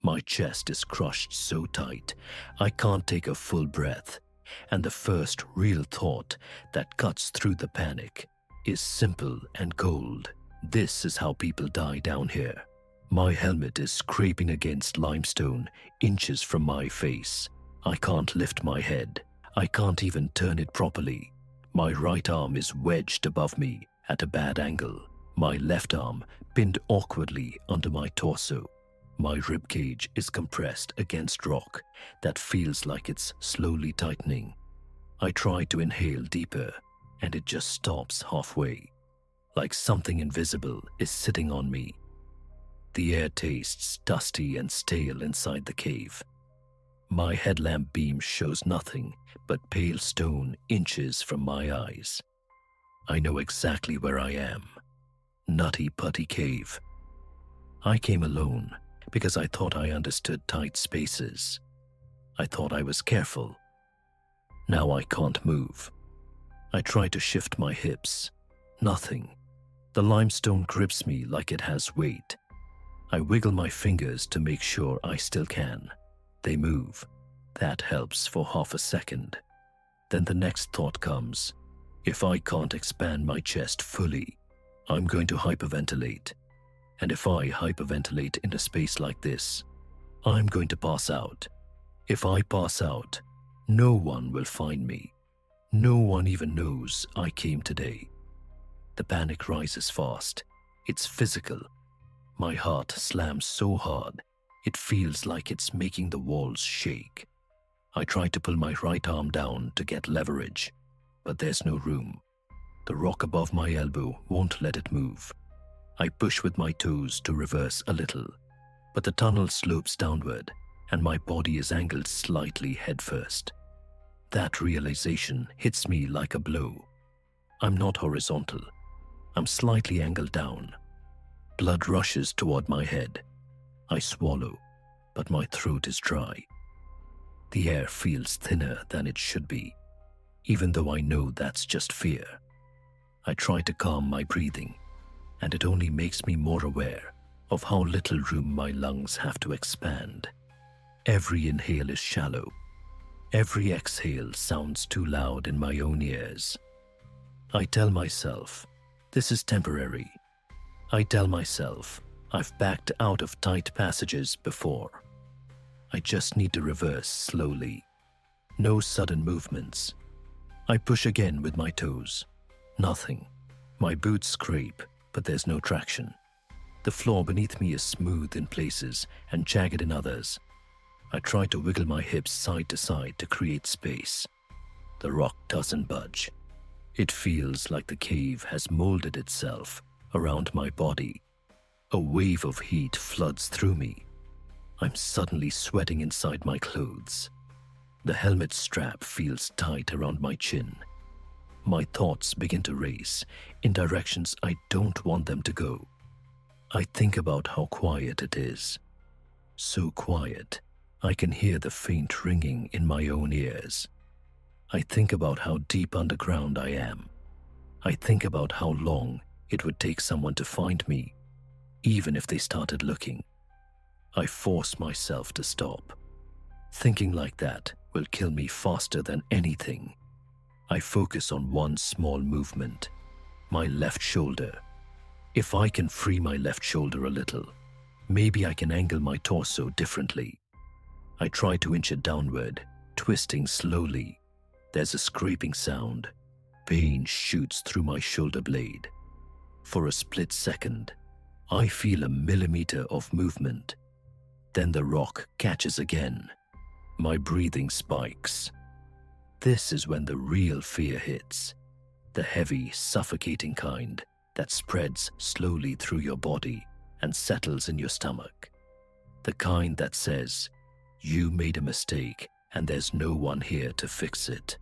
My chest is crushed so tight, I can't take a full breath, and the first real thought that cuts through the panic is simple and cold. This is how people die down here. My helmet is scraping against limestone inches from my face. I can't lift my head. I can't even turn it properly. My right arm is wedged above me at a bad angle. My left arm pinned awkwardly under my torso. My ribcage is compressed against rock that feels like it's slowly tightening. I try to inhale deeper, and it just stops halfway, like something invisible is sitting on me. The air tastes dusty and stale inside the cave. My headlamp beam shows nothing but pale stone inches from my eyes. I know exactly where I am. Nutty Putty Cave. I came alone because I thought I understood tight spaces. I thought I was careful. Now I can't move. I try to shift my hips. Nothing. The limestone grips me like it has weight. I wiggle my fingers to make sure I still can. They move. That helps for half a second. Then the next thought comes. If I can't expand my chest fully, I'm going to hyperventilate. And if I hyperventilate in a space like this, I'm going to pass out. If I pass out, no one will find me. No one even knows I came today. The panic rises fast. It's physical. My heart slams so hard, it feels like it's making the walls shake. I try to pull my right arm down to get leverage, but there's no room. The rock above my elbow won't let it move. I push with my toes to reverse a little, but the tunnel slopes downward and my body is angled slightly headfirst. That realization hits me like a blow. I'm not horizontal. I'm slightly angled down. Blood rushes toward my head. I swallow, but my throat is dry. The air feels thinner than it should be, even though I know that's just fear. I try to calm my breathing, and it only makes me more aware of how little room my lungs have to expand. Every inhale is shallow. Every exhale sounds too loud in my own ears. I tell myself, this is temporary. I tell myself, I've backed out of tight passages before. I just need to reverse slowly. No sudden movements. I push again with my toes. Nothing. My boots scrape, but there's no traction. The floor beneath me is smooth in places and jagged in others. I try to wiggle my hips side to side to create space. The rock doesn't budge. It feels like the cave has molded itself around my body. A wave of heat floods through me. I'm suddenly sweating inside my clothes. The helmet strap feels tight around my chin. My thoughts begin to race in directions I don't want them to go. I think about how quiet it is. So quiet, I can hear the faint ringing in my own ears. I think about how deep underground I am. I think about how long it would take someone to find me, even if they started looking. I force myself to stop. Thinking like that will kill me faster than anything. I focus on one small movement, my left shoulder. If I can free my left shoulder a little, maybe I can angle my torso differently. I try to inch it downward, twisting slowly. There's a scraping sound. Pain shoots through my shoulder blade. For a split second, I feel a millimeter of movement. Then the rock catches again. My breathing spikes. This is when the real fear hits. The heavy, suffocating kind that spreads slowly through your body and settles in your stomach. The kind that says, you made a mistake and there's no one here to fix it.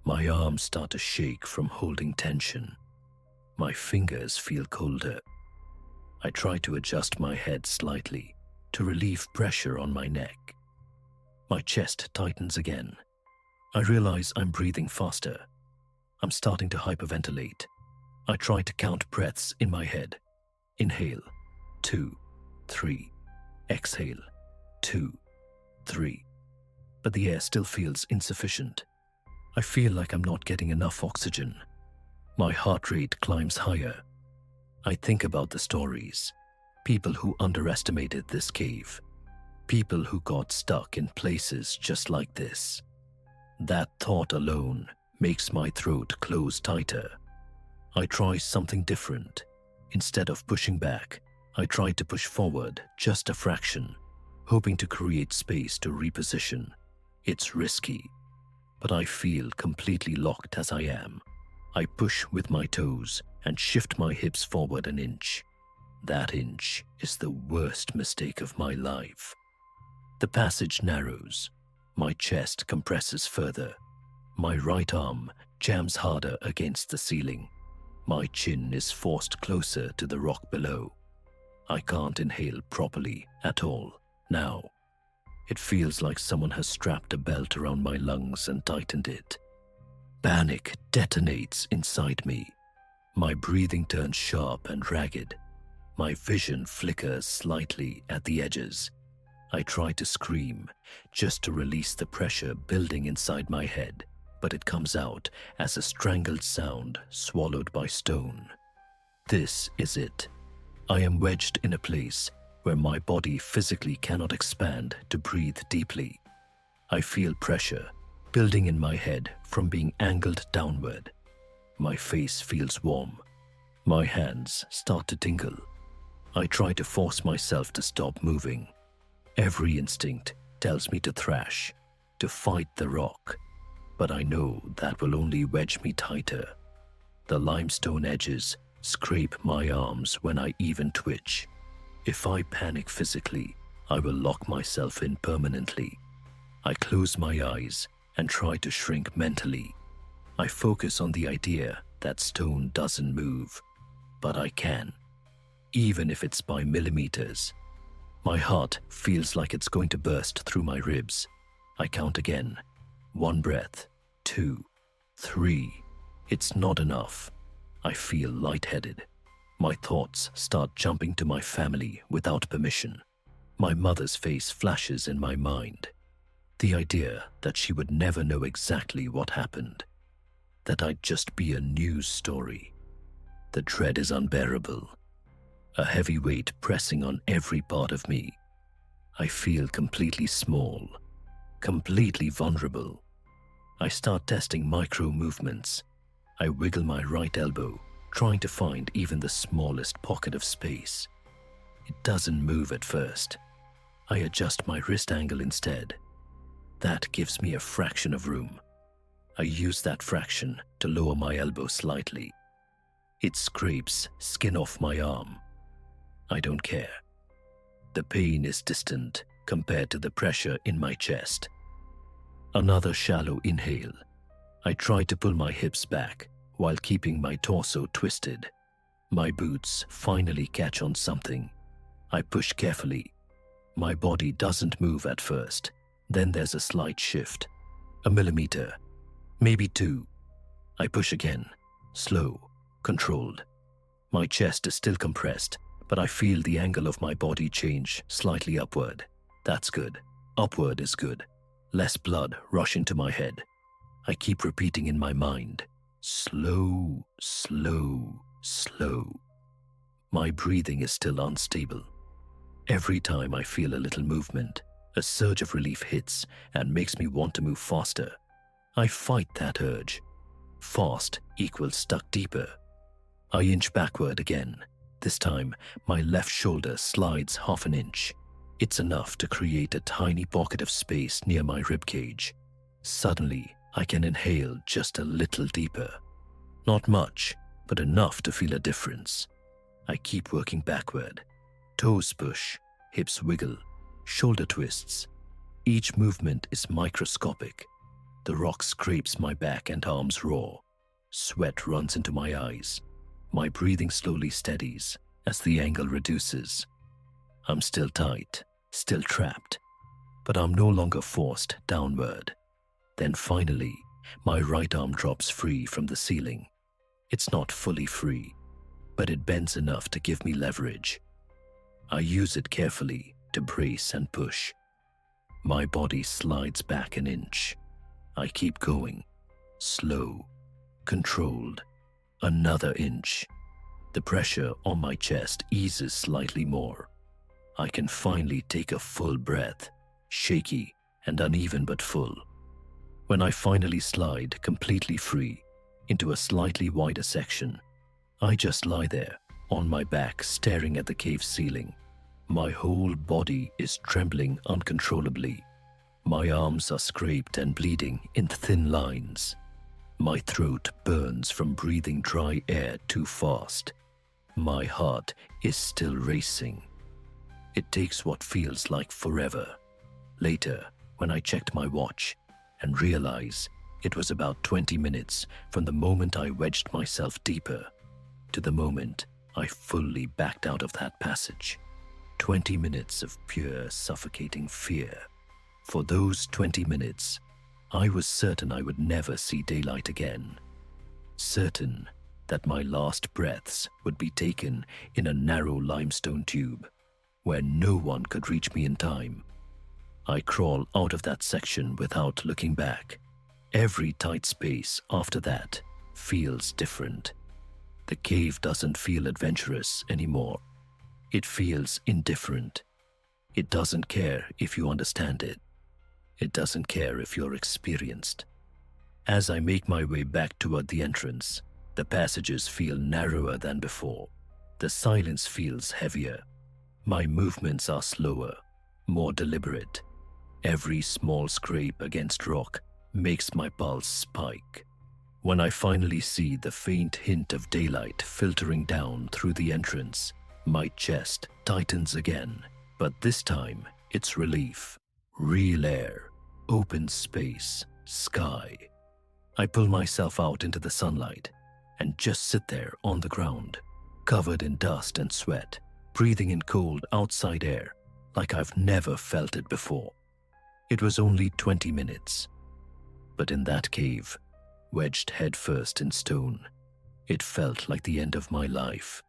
My arms start to shake from holding tension. My fingers feel colder. I try to adjust my head slightly to relieve pressure on my neck. My chest tightens again. I realize I'm breathing faster. I'm starting to hyperventilate. I try to count breaths in my head. Inhale, 2, 3, exhale. 2, 3. But the air still feels insufficient. I feel like I'm not getting enough oxygen. My heart rate climbs higher. I think about the stories. People who underestimated this cave. People who got stuck in places just like this. That thought alone makes my throat close tighter. I try something different. Instead of pushing back, I try to push forward just a fraction, hoping to create space to reposition. It's risky, but I feel completely locked as I am. I push with my toes and shift my hips forward an inch. That inch is the worst mistake of my life. The passage narrows. My chest compresses further. My right arm jams harder against the ceiling. My chin is forced closer to the rock below. I can't inhale properly at all now. It feels like someone has strapped a belt around my lungs and tightened it. Panic detonates inside me. My breathing turns sharp and ragged. My vision flickers slightly at the edges. I try to scream, just to release the pressure building inside my head, but it comes out as a strangled sound swallowed by stone. This is it. I am wedged in a place where my body physically cannot expand to breathe deeply. I feel pressure building in my head from being angled downward. My face feels warm. My hands start to tingle. I try to force myself to stop moving. Every instinct tells me to thrash, to fight the rock, but I know that will only wedge me tighter. The limestone edges scrape my arms when I even twitch. If I panic physically, I will lock myself in permanently. I close my eyes and try to shrink mentally. I focus on the idea that stone doesn't move, but I can, even if it's by millimeters. My heart feels like it's going to burst through my ribs. I count again. 1 breath, 2, 3. It's not enough. I feel lightheaded. My thoughts start jumping to my family without permission. My mother's face flashes in my mind. The idea that she would never know exactly what happened. That I'd just be a news story. The dread is unbearable. A heavy weight pressing on every part of me. I feel completely small, completely vulnerable. I start testing micro movements. I wiggle my right elbow, trying to find even the smallest pocket of space. It doesn't move at first. I adjust my wrist angle instead. That gives me a fraction of room. I use that fraction to lower my elbow slightly. It scrapes skin off my arm. I don't care. The pain is distant compared to the pressure in my chest. Another shallow inhale. I try to pull my hips back while keeping my torso twisted. My boots finally catch on something. I push carefully. My body doesn't move at first. Then there's a slight shift. 1 millimeter, maybe 2. I push again, slow, controlled. My chest is still compressed, but I feel the angle of my body change slightly upward. That's good. Upward is good. Less blood rush into my head. I keep repeating in my mind, slow, slow, slow. My breathing is still unstable. Every time I feel a little movement, a surge of relief hits and makes me want to move faster. I fight that urge. Fast equals stuck deeper. I inch backward again. This time, my left shoulder slides 1/2 inch. It's enough to create a tiny pocket of space near my ribcage. Suddenly, I can inhale just a little deeper. Not much, but enough to feel a difference. I keep working backward. Toes push, hips wiggle, shoulder twists. Each movement is microscopic. The rock scrapes my back and arms raw. Sweat runs into my eyes. My breathing slowly steadies as the angle reduces. I'm still tight, still trapped, but I'm no longer forced downward. Then finally, my right arm drops free from the ceiling. It's not fully free, but it bends enough to give me leverage. I use it carefully to brace and push. My body slides back an inch. I keep going. Slow. Controlled. Another inch. The pressure on my chest eases slightly more. I can finally take a full breath, shaky and uneven but full. When I finally slide completely free into a slightly wider section, I just lie there on my back staring at the cave ceiling. My whole body is trembling uncontrollably. My arms are scraped and bleeding in thin lines. My throat burns from breathing dry air too fast. My heart is still racing. It takes what feels like forever. Later, when I checked my watch and realized it was about 20 minutes from the moment I wedged myself deeper to the moment I fully backed out of that passage. 20 minutes of pure, suffocating fear. For those 20 minutes, I was certain I would never see daylight again. Certain that my last breaths would be taken in a narrow limestone tube where no one could reach me in time. I crawl out of that section without looking back. Every tight space after that feels different. The cave doesn't feel adventurous anymore. It feels indifferent. It doesn't care if you understand it. It doesn't care if you're experienced. As I make my way back toward the entrance, the passages feel narrower than before. The silence feels heavier. My movements are slower, more deliberate. Every small scrape against rock makes my pulse spike. When I finally see the faint hint of daylight filtering down through the entrance, my chest tightens again, but this time it's relief. Real air, open space, sky. I pull myself out into the sunlight and just sit there on the ground, covered in dust and sweat, breathing in cold outside air like I've never felt it before. It was only 20 minutes, but in that cave, wedged headfirst in stone, it felt like the end of my life.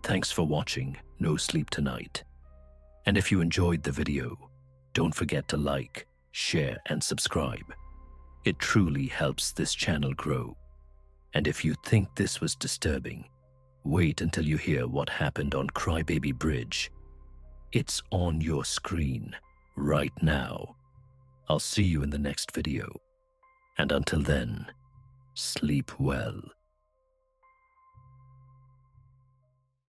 Thanks for watching No Sleep Tonight. And if you enjoyed the video, don't forget to like, share, and subscribe. It truly helps this channel grow. And if you think this was disturbing, wait until you hear what happened on Crybaby Bridge. It's on your screen right now. I'll see you in the next video. And until then, sleep well.